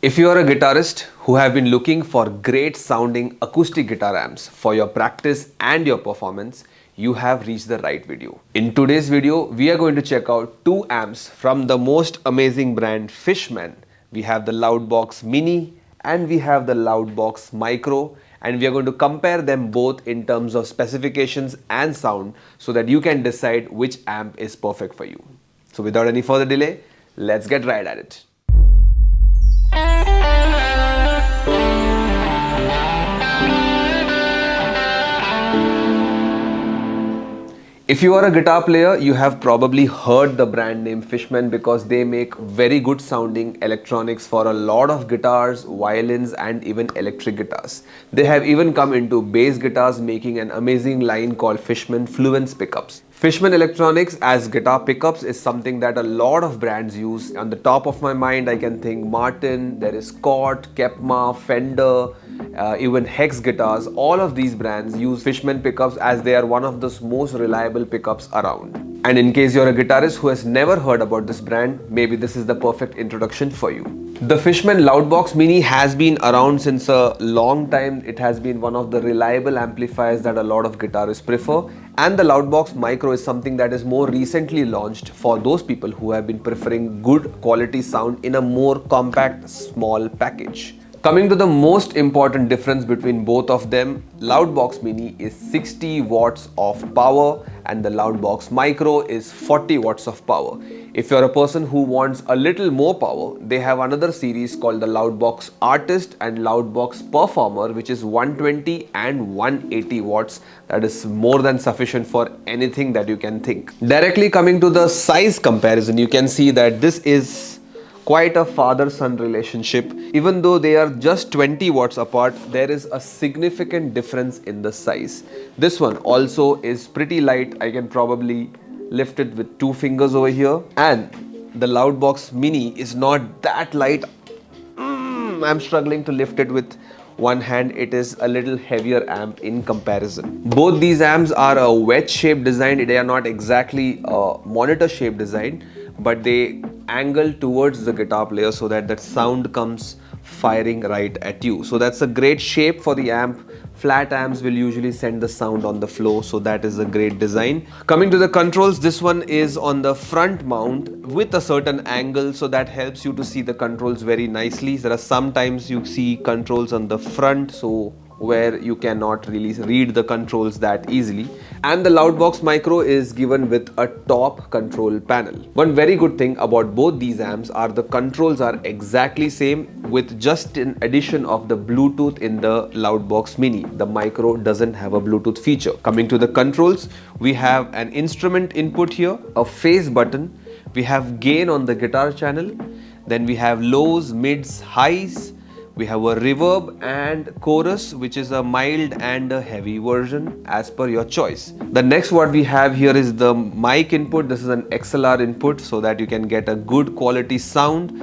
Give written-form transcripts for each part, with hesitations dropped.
If you are a guitarist who have been looking for great sounding acoustic guitar amps for your practice and your performance, you have reached the right video. In today's video, we are going to check out two amps from the most amazing brand Fishman. We have the LoudBox Mini and we have the LoudBox Micro, and we are going to compare them both in terms of specifications and sound so that you can decide which amp is perfect for you. So without any further delay, let's get right at it. If you are a guitar player, you have probably heard the brand name Fishman because they make very good sounding electronics for a lot of guitars, violins and even electric guitars. They have even come into bass guitars, making an amazing line called Fishman Fluence pickups. Fishman electronics as guitar pickups is something that a lot of brands use. On the top of my mind, I can think Martin, there is Scott, Kepma, Fender, even Hex guitars. All of these brands use Fishman pickups as they are one of the most reliable pickups around. And in case you're a guitarist who has never heard about this brand, maybe this is the perfect introduction for you. The Fishman LoudBox Mini has been around since a long time. It has been one of the reliable amplifiers that a lot of guitarists prefer. And the LoudBox Micro is something that is more recently launched for those people who have been preferring good quality sound in a more compact, small package. Coming to the most important difference between both of them, LoudBox Mini is 60 watts of power and the LoudBox Micro is 40 watts of power. If you're a person who wants a little more power, they have another series called the LoudBox Artist and LoudBox Performer, which is 120 and 180 watts. That is more than sufficient for anything that you can think. Directly coming to the size comparison, you can see that this is quite a father-son relationship. Even though they are just 20 watts apart, there is a significant difference in the size. This one also is pretty light. I can probably lift it with two fingers over here. And the LoudBox Mini is not that light. I'm struggling to lift it with one hand. It is a little heavier amp in comparison. Both these amps are a wedge shaped design. They are not exactly a monitor shaped design, but they angle towards the guitar player so that sound comes firing right at you. So that's a great shape for the amp. Flat amps will usually send the sound on the floor, so that is a great design. Coming to the controls, this one is on the front mount with a certain angle, so that helps you to see the controls very nicely. There are sometimes you see controls on the front, so where you cannot really read the controls that easily. And the LoudBox Micro is given with a top control panel. One very good thing about both these amps are the controls are exactly same, with just an addition of the Bluetooth in the LoudBox Mini. The Micro doesn't have a Bluetooth feature. Coming to the controls, we have an instrument input here, a phase button, we have gain on the guitar channel, then we have lows, mids, highs, we have a reverb and chorus, which is a mild and a heavy version as per your choice. The next what we have here is the mic input. This is an XLR input so that you can get a good quality sound.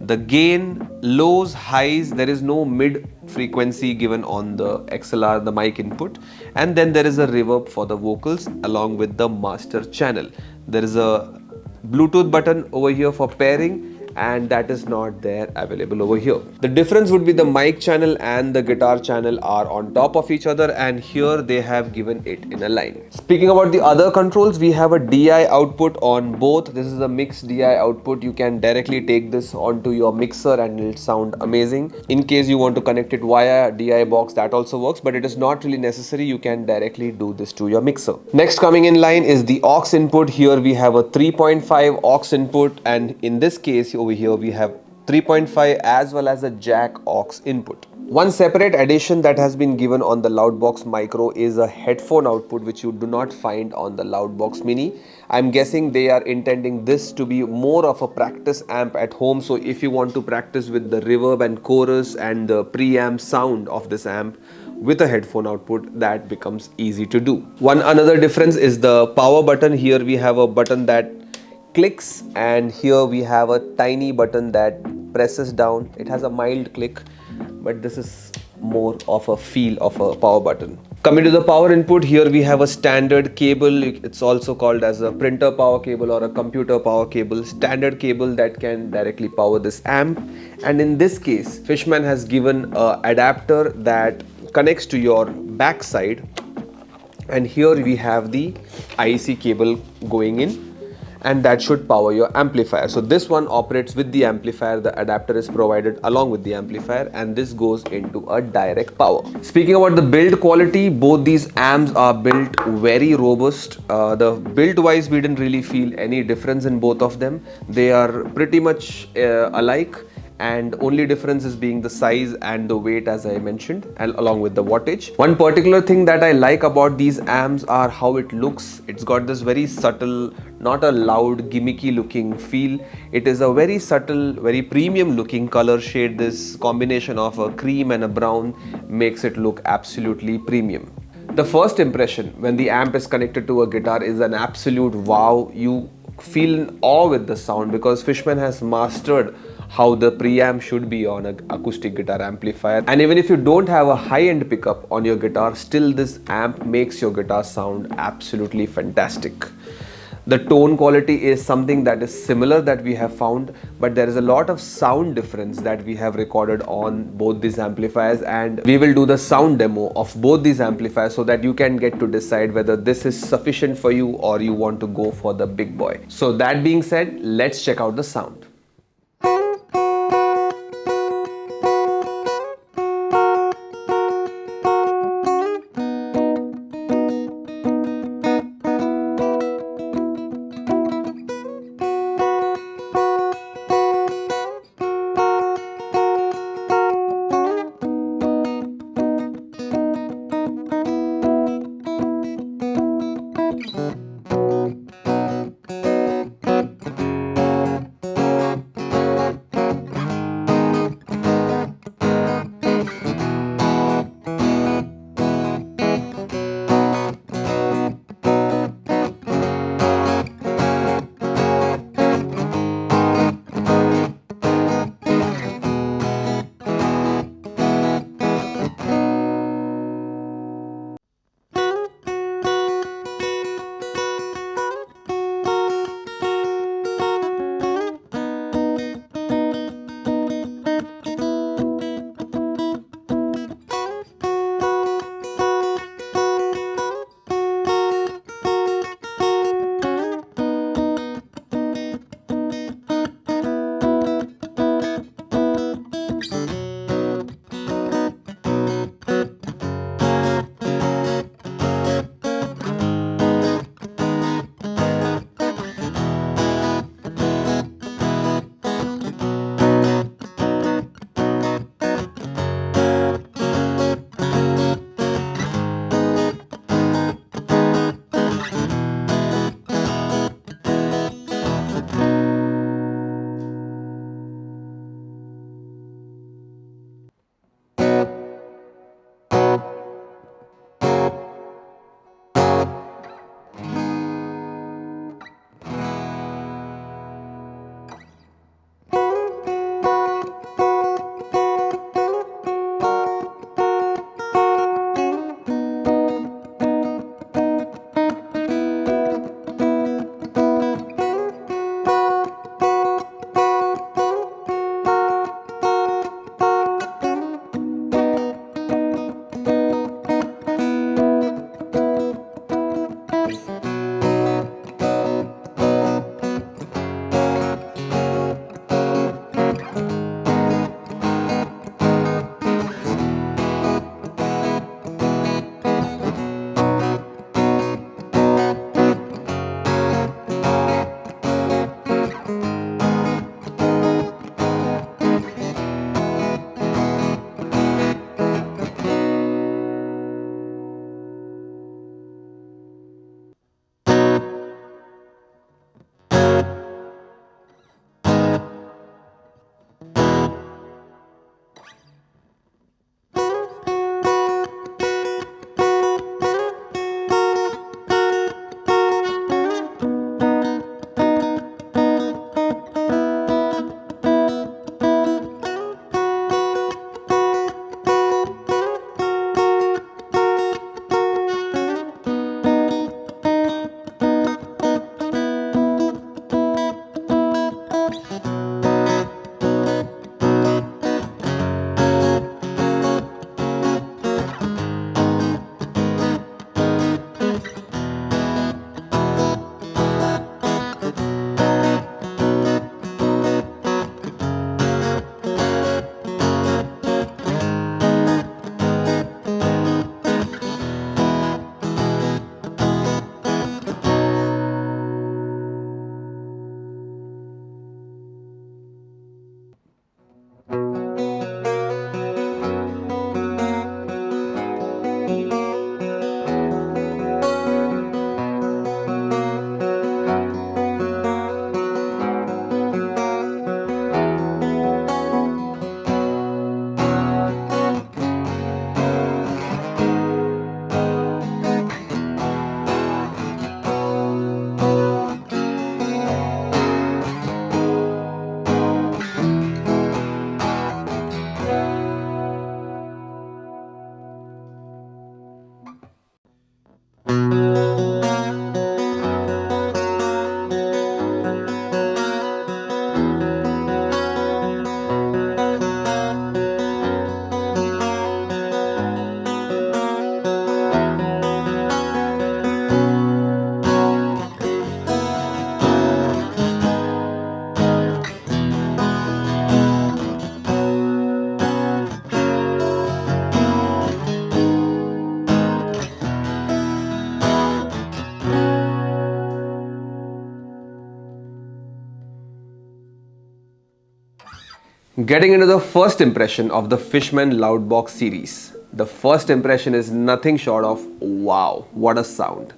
The gain, lows, highs, there is no mid frequency given on the XLR, the mic input. And then there is a reverb for the vocals along with the master channel. There is a Bluetooth button over here for pairing, and that is not there available over here. The difference would be the mic channel and the guitar channel are on top of each other, and here they have given it in a line. Speaking about the other controls, we have a DI output on both. This is a mixed DI output. You can directly take this onto your mixer and it'll sound amazing. In case you want to connect it via DI box, that also works, but it is not really necessary. You can directly do this to your mixer. Next coming in line is the aux input. Here we have a 3.5 aux input, and in this case over here we have 3.5 as well as a jack aux input. One separate addition that has been given on the LoudBox Micro is a headphone output, which you do not find on the LoudBox Mini. I'm guessing they are intending this to be more of a practice amp at home. So if you want to practice with the reverb and chorus and the preamp sound of this amp with a headphone output, that becomes easy to do. One another difference is the power button. Here we have a button that clicks, and here we have a tiny button that presses down. It has a mild click, but this is more of a feel of a power button. Coming to the power input, here we have a standard cable. It's also called as a printer power cable or a computer power cable. Standard cable that can directly power this amp. And in this case, Fishman has given an adapter that connects to your backside. And here we have the IEC cable going in, and that should power your amplifier. So this one operates with the amplifier. The adapter is provided along with the amplifier, and this goes into a direct power. Speaking about the build quality, both these amps are built very robust. The build wise, we didn't really feel any difference in both of them. They are pretty much alike, and only difference is being the size and the weight, as I mentioned, and along with the wattage. One particular thing that I like about these amps are how it looks. It's got this very subtle, not a loud gimmicky looking feel. It is a very subtle, very premium looking color shade. This combination of a cream and a brown makes it look absolutely premium. The first impression when the amp is connected to a guitar is an absolute wow. You feel in awe with the sound because Fishman has mastered how the preamp should be on an acoustic guitar amplifier. And even if you don't have a high-end pickup on your guitar, still this amp makes your guitar sound absolutely fantastic. The tone quality is something that is similar that we have found, but there is a lot of sound difference that we have recorded on both these amplifiers, and we will do the sound demo of both these amplifiers so that you can get to decide whether this is sufficient for you or you want to go for the big boy. So that being said, let's check out the sound. Getting into the first impression of the Fishman LoudBox series. The first impression is nothing short of wow, what a sound.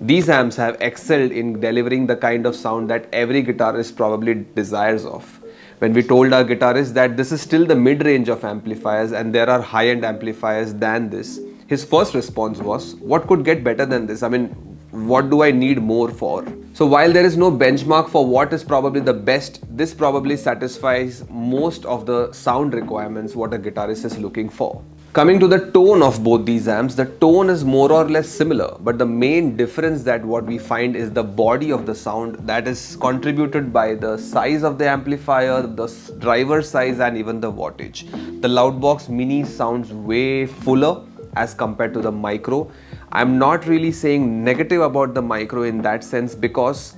These amps have excelled in delivering the kind of sound that every guitarist probably desires of. When we told our guitarist that this is still the mid-range of amplifiers and there are high-end amplifiers than this, his first response was, what could get better than this? I mean, what do I need more for? So while there is no benchmark for what is probably the best, this probably satisfies most of the sound requirements what a guitarist is looking for. Coming to the tone of both these amps, the tone is more or less similar, but the main difference that what we find is the body of the sound that is contributed by the size of the amplifier, the driver size and even the wattage. The LoudBox Mini sounds way fuller as compared to the Micro. I'm not really saying negative about the Micro in that sense because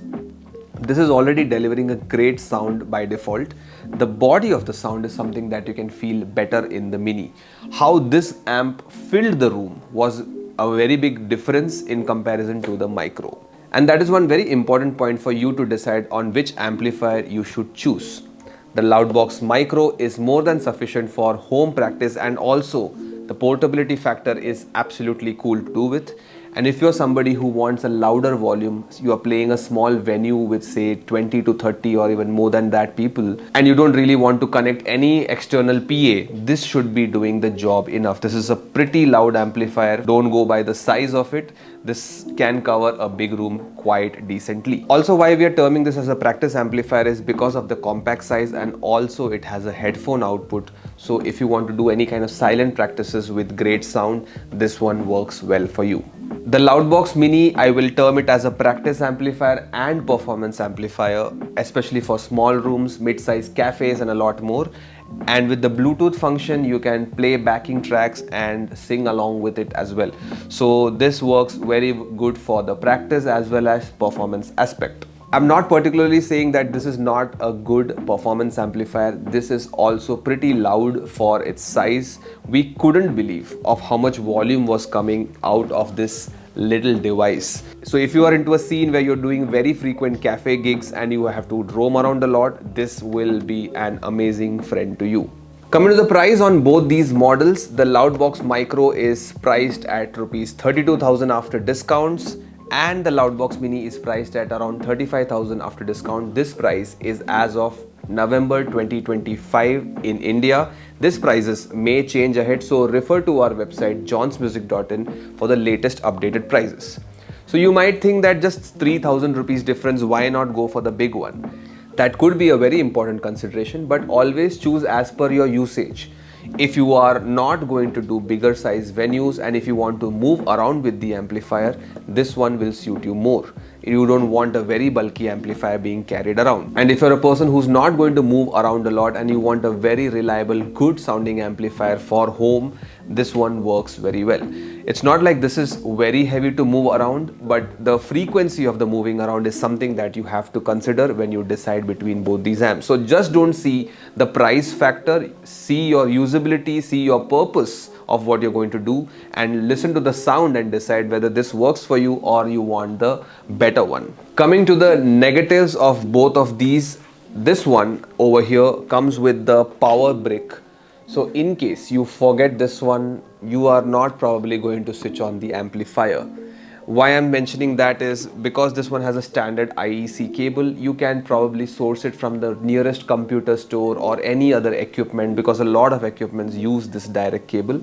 this is already delivering a great sound by default. The body of the sound is something that you can feel better in the Mini. How this amp filled the room was a very big difference in comparison to the Micro. And that is one very important point for you to decide on which amplifier you should choose. The LoudBox Micro is more than sufficient for home practice, and also the portability factor is absolutely cool to do with. And if you're somebody who wants a louder volume, you are playing a small venue with say 20 to 30 or even more than that people, and you don't really want to connect any external PA, this should be doing the job enough. This is a pretty loud amplifier. Don't go by the size of it. This can cover a big room quite decently. Also, why we are terming this as a practice amplifier is because of the compact size, and also it has a headphone output. So if you want to do any kind of silent practices with great sound, this one works well for you. The LoudBox Mini, I will term it as a practice amplifier and performance amplifier, especially for small rooms, mid-sized cafes and a lot more. And with the Bluetooth function, you can play backing tracks and sing along with it as well. So this works very good for the practice as well as performance aspect. I'm not particularly saying that this is not a good performance amplifier. This is also pretty loud for its size. We couldn't believe of how much volume was coming out of this little device. So if you are into a scene where you're doing very frequent cafe gigs and you have to roam around a lot, this will be an amazing friend to you. Coming to the price on both these models, the LoudBox Micro is priced at rupees 32,000 after discounts, and the LoudBox Mini is priced at around 35,000 after discount. This price is as of November 2025 in India. These prices may change ahead, so refer to our website johnsmusic.in for the latest updated prices. So you might think that just 3,000 rupees difference, why not go for the big one? That could be a very important consideration, but always choose as per your usage. If you are not going to do bigger size venues and if you want to move around with the amplifier, this one will suit you more. You don't want a very bulky amplifier being carried around. And if you're a person who's not going to move around a lot and you want a very reliable, good sounding amplifier for home, this one works very well. It's not like this is very heavy to move around, but the frequency of the moving around is something that you have to consider when you decide between both these amps. So just don't see the price factor, see your usability, see your purpose of what you're going to do, and listen to the sound and decide whether this works for you or you want the better one. Coming to the negatives of both of these, this one over here comes with the power brick. So in case you forget this one, you are not probably going to switch on the amplifier. Why I'm mentioning that is because this one has a standard IEC cable. You can probably source it from the nearest computer store or any other equipment, because a lot of equipments use this direct cable.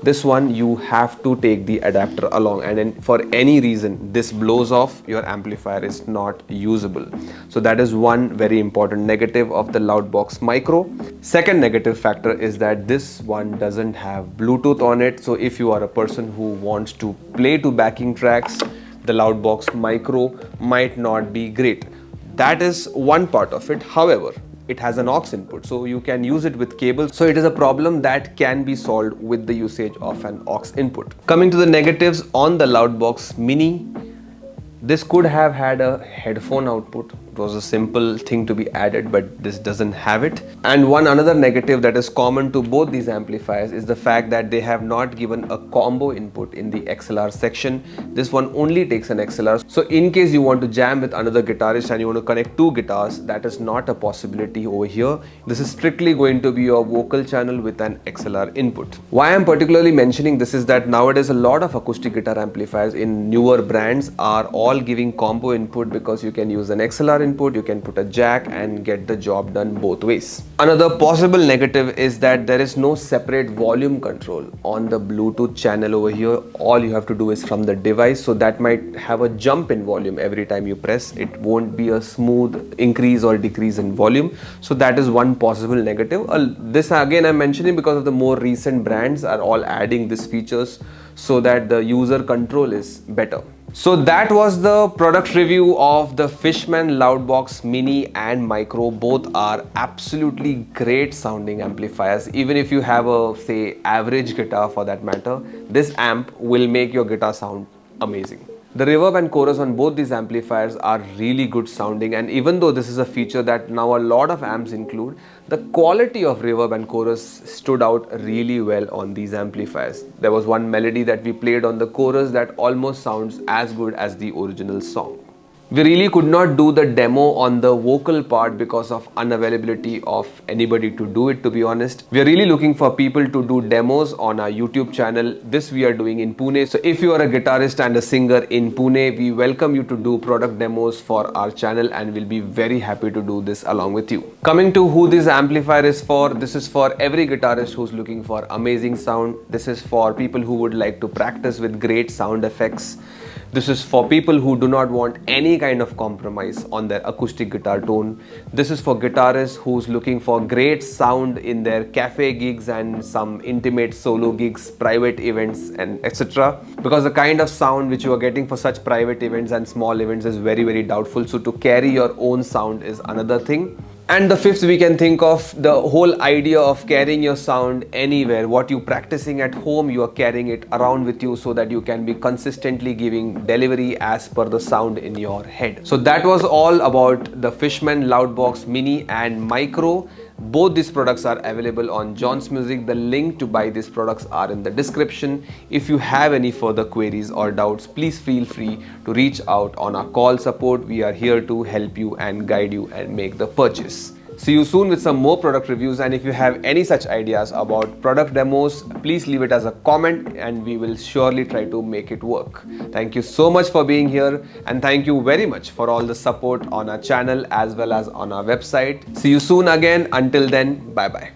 This one you have to take the adapter along, and then for any reason this blows off, your amplifier is not usable. So that is one very important negative of the LoudBox Micro. Second negative factor is that this one doesn't have Bluetooth on it. So if you are a person who wants to play to backing tracks, the LoudBox Micro might not be great. That is one part of it. However, it has an aux input, so you can use it with cables. So it is a problem that can be solved with the usage of an aux input. Coming to the negatives on the LoudBox Mini, this could have had a headphone output. It was a simple thing to be added, but this doesn't have it. And one another negative that is common to both these amplifiers is the fact that they have not given a combo input in the XLR section. This one only takes an XLR. So in case you want to jam with another guitarist and you want to connect two guitars, that is not a possibility over here. This is strictly going to be your vocal channel with an XLR input. Why I'm particularly mentioning this is that nowadays a lot of acoustic guitar amplifiers in newer brands are all giving combo input, because you can use an XLR input, you can put a jack and get the job done both ways. Another possible negative is that there is no separate volume control on the Bluetooth channel over here. All you have to do is from the device, so that might have a jump in volume every time you press. It won't be a smooth increase or decrease in volume. So that is one possible negative. This again I'm mentioning because of the more recent brands are all adding these features so that the user control is better. So that was the product review of the Fishman LoudBox Mini and Micro. Both are absolutely great sounding amplifiers. Even if you have a, say, average guitar for that matter, this amp will make your guitar sound amazing. The reverb and chorus on both these amplifiers are really good sounding, and even though this is a feature that now a lot of amps include, the quality of reverb and chorus stood out really well on these amplifiers. There was one melody that we played on the chorus that almost sounds as good as the original song. We really could not do the demo on the vocal part because of unavailability of anybody to do it, to be honest. We are really looking for people to do demos on our YouTube channel. This we are doing in Pune. So if you are a guitarist and a singer in Pune, we welcome you to do product demos for our channel, and we'll be very happy to do this along with you. Coming to who this amplifier is for, this is for every guitarist who's looking for amazing sound. This is for people who would like to practice with great sound effects. This is for people who do not want any kind of compromise on their acoustic guitar tone. This is for guitarists who's looking for great sound in their cafe gigs and some intimate solo gigs, private events, and etc. Because the kind of sound which you are getting for such private events and small events is very, very doubtful. So to carry your own sound is another thing. And the fifth, we can think of the whole idea of carrying your sound anywhere. What you're practicing at home, you are carrying it around with you so that you can be consistently giving delivery as per the sound in your head. So that was all about the Fishman LoudBox Mini and Micro. Both these products are available on John's Music. The link to buy these products are in the description. If you have any further queries or doubts, please feel free to reach out on our call support. We are here to help you and guide you and make the purchase. See you soon with some more product reviews, and if you have any such ideas about product demos, please leave it as a comment and we will surely try to make it work. Thank you so much for being here, and thank you very much for all the support on our channel as well as on our website. See you soon again. Until then, bye bye.